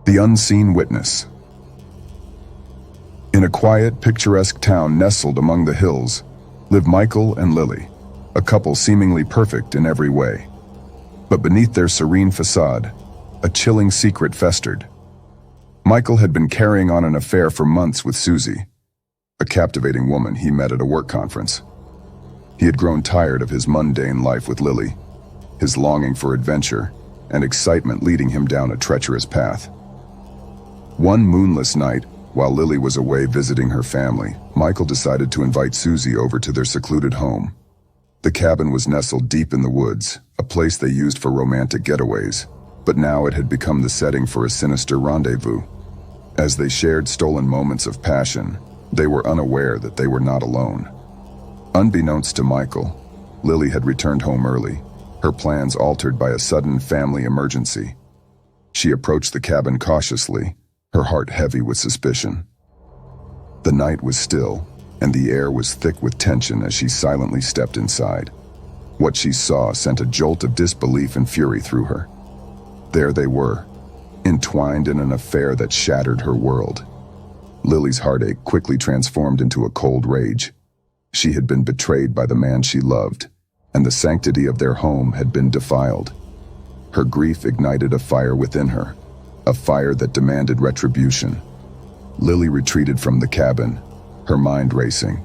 The Unseen Witness. In a quiet, picturesque town nestled among the hills, lived Michael and Lily, a couple seemingly perfect in every way. But beneath their serene facade, a chilling secret festered. Michael had been carrying on an affair for months with Susie, a captivating woman he met at a work conference. He had grown tired of his mundane life with Lily, his longing for adventure and excitement leading him down a treacherous path. One moonless night, while Lily was away visiting her family, Michael decided to invite Susie over to their secluded home. The cabin was nestled deep in the woods, a place they used for romantic getaways, but now it had become the setting for a sinister rendezvous. As they shared stolen moments of passion, they were unaware that they were not alone. Unbeknownst to Michael, Lily had returned home early, her plans altered by a sudden family emergency. She approached the cabin cautiously, her heart heavy with suspicion. The night was still, and the air was thick with tension as she silently stepped inside. What she saw sent a jolt of disbelief and fury through her. There they were, entwined in an affair that shattered her world. Lily's heartache quickly transformed into a cold rage. She had been betrayed by the man she loved, and the sanctity of their home had been defiled. Her grief ignited a fire within her, a fire that demanded retribution. Lily retreated from the cabin, her mind racing.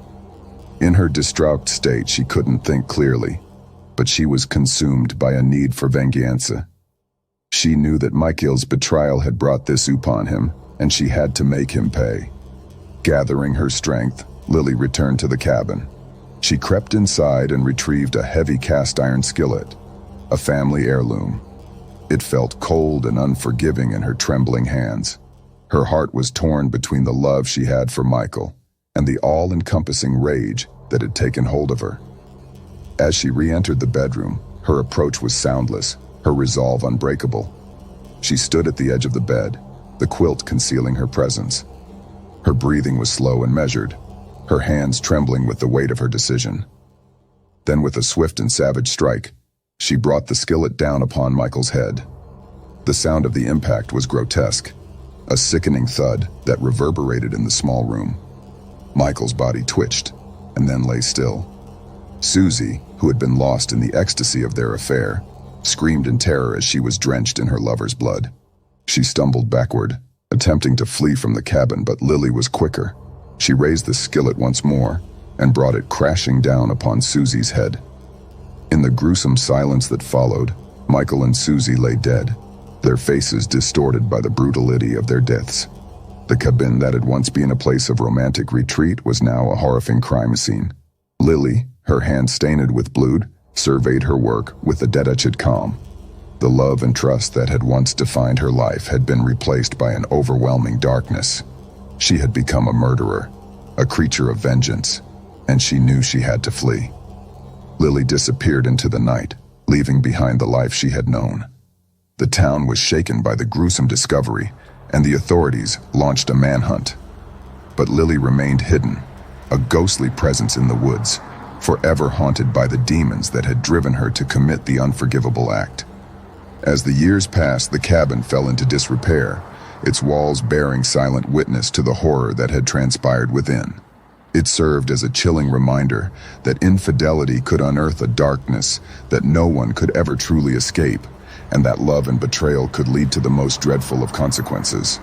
In her distraught state, she couldn't think clearly, but she was consumed by a need for vengeance. She knew that Michael's betrayal had brought this upon him, and she had to make him pay. Gathering her strength, Lily returned to the cabin. She crept inside and retrieved a heavy cast-iron skillet, a family heirloom. It felt cold and unforgiving in her trembling hands. Her heart was torn between the love she had for Michael and the all-encompassing rage that had taken hold of her. As she re-entered the bedroom, her approach was soundless, her resolve unbreakable. She stood at the edge of the bed, the quilt concealing her presence. Her breathing was slow and measured, her hands trembling with the weight of her decision. Then with a swift and savage strike, she brought the skillet down upon Michael's head. The sound of the impact was grotesque, a sickening thud that reverberated in the small room. Michael's body twitched, and then lay still. Susie, who had been lost in the ecstasy of their affair, screamed in terror as she was drenched in her lover's blood. She stumbled backward, attempting to flee from the cabin, but Lily was quicker. She raised the skillet once more and brought it crashing down upon Susie's head. In the gruesome silence that followed, Michael and Susie lay dead, their faces distorted by the brutality of their deaths. The cabin that had once been a place of romantic retreat was now a horrifying crime scene. Lily, her hands stained with blood, surveyed her work with a detached calm. The love and trust that had once defined her life had been replaced by an overwhelming darkness. She had become a murderer, a creature of vengeance, and she knew she had to flee. Lily disappeared into the night, leaving behind the life she had known. The town was shaken by the gruesome discovery, and the authorities launched a manhunt. But Lily remained hidden, a ghostly presence in the woods, forever haunted by the demons that had driven her to commit the unforgivable act. As the years passed, the cabin fell into disrepair, its walls bearing silent witness to the horror that had transpired within. It served as a chilling reminder that infidelity could unearth a darkness that no one could ever truly escape, and that love and betrayal could lead to the most dreadful of consequences.